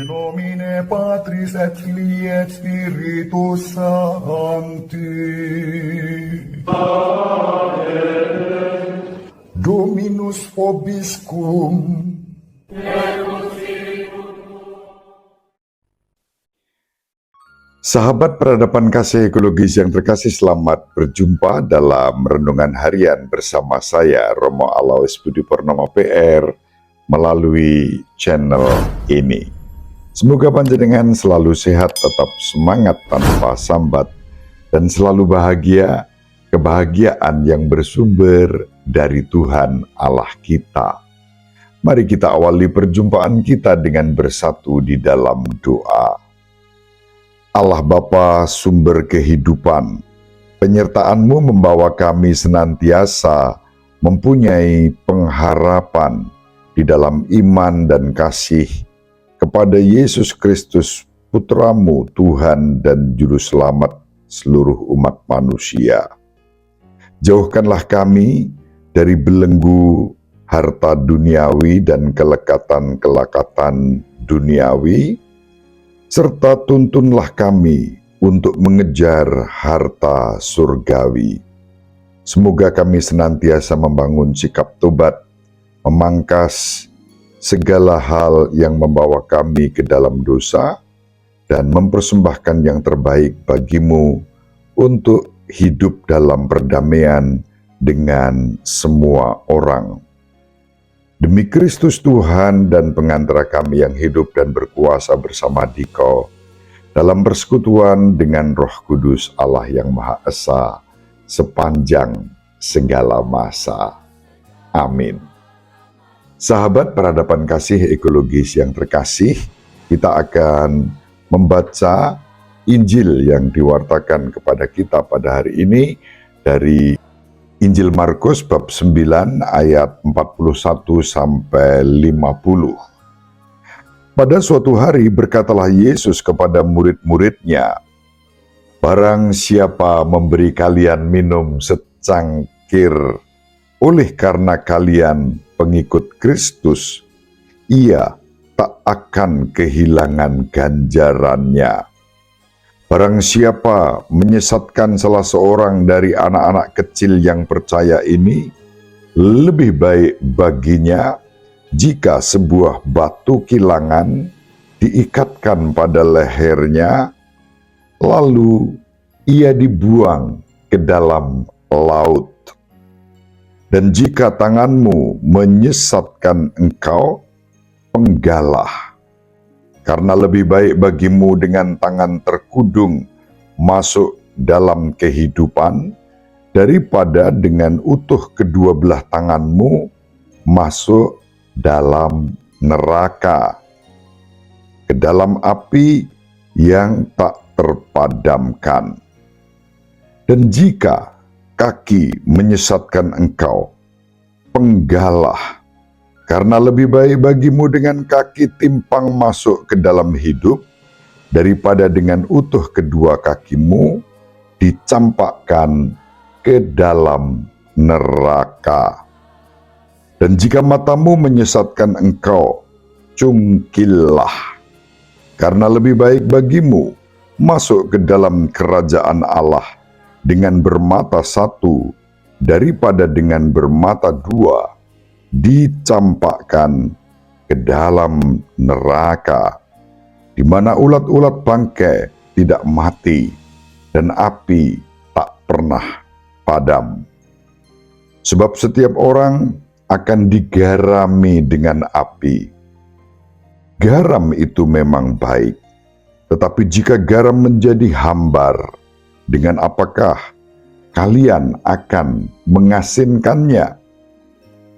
nomine Patris et Filii et Spiritus Sancti. Dominus vobiscum. Sahabat peradaban kasih ekologis yang terkasih, selamat berjumpa dalam renungan harian bersama saya, Romo Alois Budi Purnomo PR, melalui channel ini. Semoga panjenengan selalu sehat, tetap semangat tanpa sambat, dan selalu bahagia, kebahagiaan yang bersumber dari Tuhan Allah kita. Mari kita awali perjumpaan kita dengan bersatu di dalam doa. Allah Bapa, sumber kehidupan, penyertaan-Mu membawa kami senantiasa mempunyai pengharapan di dalam iman dan kasih kepada Yesus Kristus, Putra-Mu, Tuhan dan Juru Selamat seluruh umat manusia. Jauhkanlah kami dari belenggu harta duniawi dan kelekatan-kelekatan duniawi, serta tuntunlah kami untuk mengejar harta surgawi. Semoga kami senantiasa membangun sikap tobat, memangkas segala hal yang membawa kami ke dalam dosa, dan mempersembahkan yang terbaik bagi-Mu untuk hidup dalam perdamaian dengan semua orang. Demi Kristus Tuhan dan pengantara kami yang hidup dan berkuasa bersama Dikau, dalam persekutuan dengan Roh Kudus Allah yang Maha Esa, sepanjang segala masa. Amin. Sahabat peradaban kasih ekologis yang terkasih, kita akan membaca Injil yang diwartakan kepada kita pada hari ini dari Injil Markus bab 9 ayat 41 sampai 50. Pada suatu hari berkatalah Yesus kepada murid-muridnya, "Barang siapa memberi kalian minum secangkir oleh karena kalian pengikut Kristus, ia tak akan kehilangan ganjarannya. Barang siapa menyesatkan salah seorang dari anak-anak kecil yang percaya ini, lebih baik baginya jika sebuah batu kilangan diikatkan pada lehernya, lalu ia dibuang ke dalam laut. Dan jika tanganmu menyesatkan engkau, penggalah. Karena lebih baik bagimu dengan tangan terkudung masuk dalam kehidupan, daripada dengan utuh kedua belah tanganmu masuk dalam neraka, ke dalam api yang tak terpadamkan. Dan jika kaki menyesatkan engkau, penggalah. Karena lebih baik bagimu dengan kaki timpang masuk ke dalam hidup, daripada dengan utuh kedua kakimu dicampakkan ke dalam neraka. Dan jika matamu menyesatkan engkau, cungkillah. Karena lebih baik bagimu masuk ke dalam kerajaan Allah dengan bermata satu, daripada dengan bermata dua dicampakkan ke dalam neraka, di mana ulat-ulat bangkai tidak mati dan api tak pernah padam. Sebab setiap orang akan digarami dengan api. Garam itu memang baik, tetapi jika garam menjadi hambar, dengan apakah kalian akan mengasinkannya?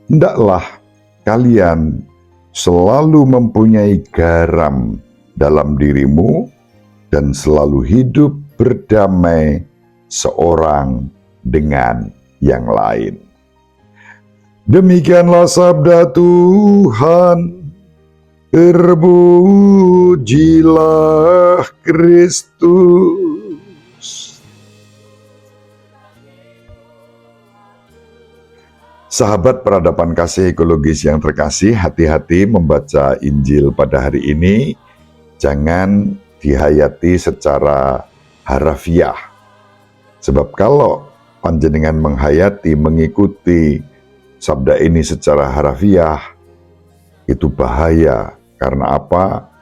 Hendaklah kalian selalu mempunyai garam dalam dirimu dan selalu hidup berdamai seorang dengan yang lain. Demikianlah sabda Tuhan. Terpujilah Kristus. Sahabat peradaban kasih ekologis yang terkasih, hati-hati membaca Injil pada hari ini, jangan dihayati secara harafiah. Sebab kalau panjenengan menghayati, mengikuti sabda ini secara harafiah, itu bahaya. Karena apa?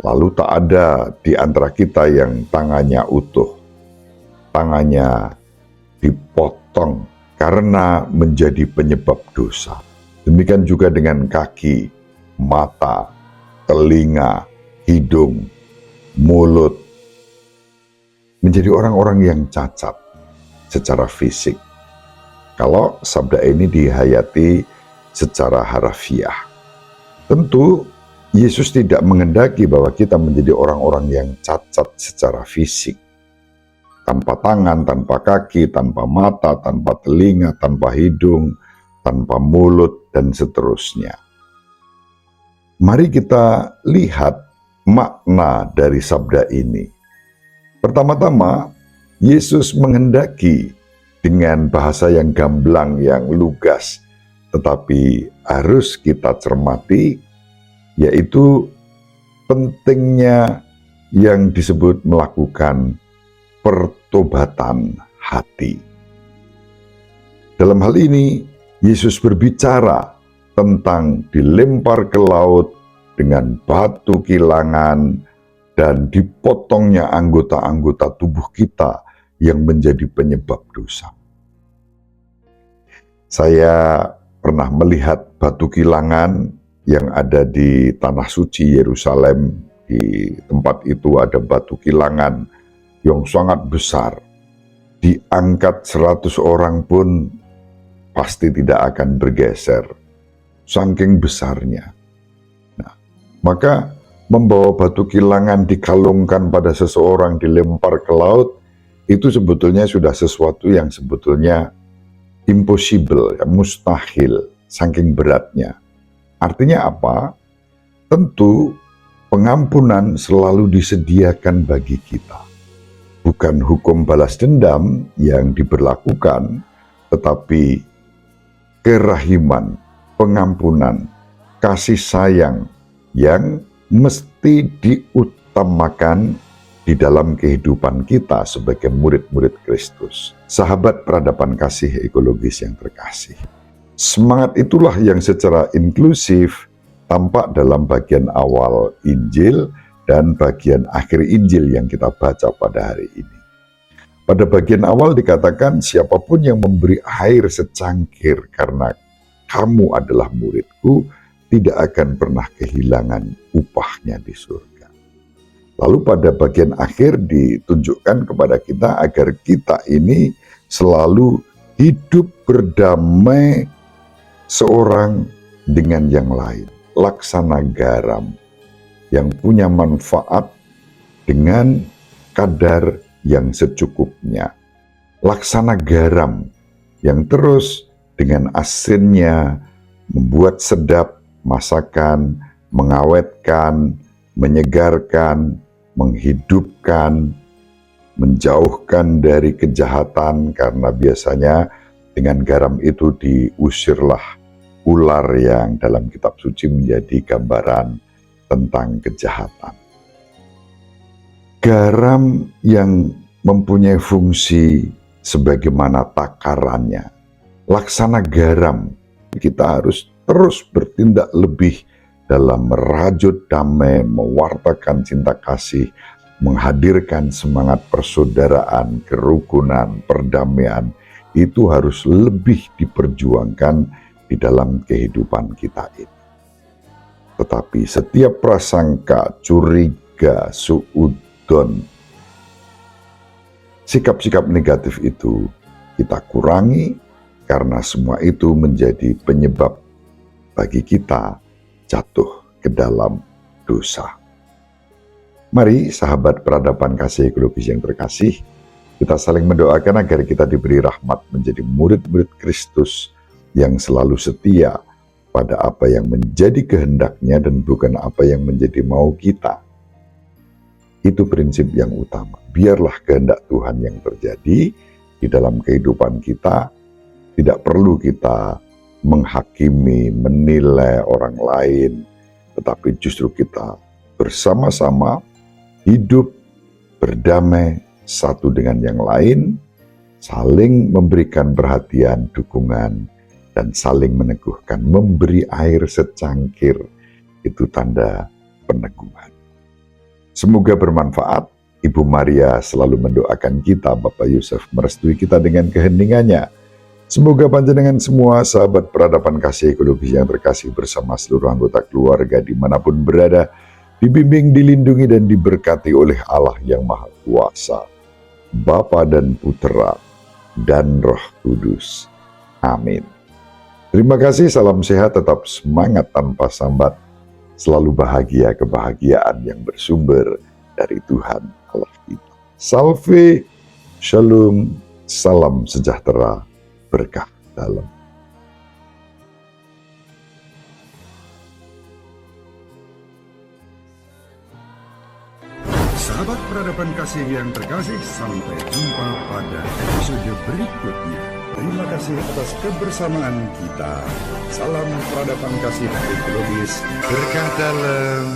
Lalu tak ada di antara kita yang tangannya utuh, tangannya dipotong karena menjadi penyebab dosa. Demikian juga dengan kaki, mata, telinga, hidung, mulut, menjadi orang-orang yang cacat secara fisik. Kalau sabda ini dihayati secara harafiah. Tentu Yesus tidak menghendaki bahwa kita menjadi orang-orang yang cacat secara fisik. Tanpa tangan, tanpa kaki, tanpa mata, tanpa telinga, tanpa hidung, tanpa mulut, dan seterusnya. Mari kita lihat makna dari sabda ini. Pertama-tama, Yesus menghendaki dengan bahasa yang gamblang, yang lugas, tetapi harus kita cermati, yaitu pentingnya yang disebut melakukan pertobatan hati. Dalam hal ini, Yesus berbicara tentang dilempar ke laut dengan batu kilangan dan dipotongnya anggota-anggota tubuh kita yang menjadi penyebab dosa. Saya pernah melihat batu kilangan yang ada di Tanah Suci Yerusalem. Di tempat itu ada batu kilangan yang sangat besar. Diangkat 100 orang pun pasti tidak akan bergeser, saking besarnya. Nah, maka membawa batu kilangan dikalungkan pada seseorang, dilempar ke laut, itu sebetulnya sudah sesuatu yang sebetulnya impossible, ya, mustahil, saking beratnya. Artinya apa? Tentu pengampunan selalu disediakan bagi kita. Bukan hukum balas dendam yang diberlakukan, tetapi kerahiman, pengampunan, kasih sayang yang mesti diutamakan di dalam kehidupan kita sebagai murid-murid Kristus. Sahabat peradaban kasih ekologis yang terkasih. Semangat itulah yang secara inklusif tampak dalam bagian awal Injil dan bagian akhir Injil yang kita baca pada hari ini. Pada bagian awal dikatakan, siapapun yang memberi air secangkir karena kamu adalah muridku, tidak akan pernah kehilangan upahnya di surga. Lalu pada bagian akhir ditunjukkan kepada kita agar kita ini selalu hidup berdamai seorang dengan yang lain. Laksana garam yang punya manfaat dengan kadar yang secukupnya. Laksana garam yang terus dengan asinnya membuat sedap masakan, mengawetkan, menyegarkan, menghidupkan, menjauhkan dari kejahatan, karena biasanya dengan garam itu diusirlah ular yang dalam kitab suci menjadi gambaran tentang kejahatan. Garam yang mempunyai fungsi sebagaimana takarannya. Laksana garam, kita harus terus bertindak lebih dalam merajut damai, mewartakan cinta kasih, menghadirkan semangat persaudaraan, kerukunan, perdamaian. Itu harus lebih diperjuangkan di dalam kehidupan kita ini. Tetapi setiap prasangka, curiga, suudon, sikap-sikap negatif itu kita kurangi, karena semua itu menjadi penyebab bagi kita jatuh ke dalam dosa. Mari sahabat peradaban kasih ekologis yang terkasih, kita saling mendoakan agar kita diberi rahmat menjadi murid-murid Kristus yang selalu setia pada apa yang menjadi kehendaknya dan bukan apa yang menjadi mau kita. Itu prinsip yang utama. Biarlah kehendak Tuhan yang terjadi di dalam kehidupan kita. Tidak perlu kita menghakimi, menilai orang lain, tetapi justru kita bersama-sama hidup berdamai satu dengan yang lain, saling memberikan perhatian, dukungan, dan saling meneguhkan. Memberi air secangkir, itu tanda peneguhan. Semoga bermanfaat. Ibu Maria selalu mendoakan kita, Bapak Yusuf merestui kita dengan keheningannya. Semoga panjenengan semua sahabat peradaban kasih ekologis yang terkasih bersama seluruh anggota keluarga dimanapun berada, dibimbing, dilindungi, dan diberkati oleh Allah yang Maha Kuasa, Bapa dan Putera dan Roh Kudus. Amin. Terima kasih, salam sehat, tetap semangat tanpa sambat, selalu bahagia, kebahagiaan yang bersumber dari Tuhan Allah kita. Salve, shalom, salam sejahtera, berkah dalam. Sahabat peradaban kasih yang terkasih, sampai jumpa pada episode berikutnya. Terima kasih atas kebersamaan kita. Salam peradaban kasih ekologis, berkah dalam.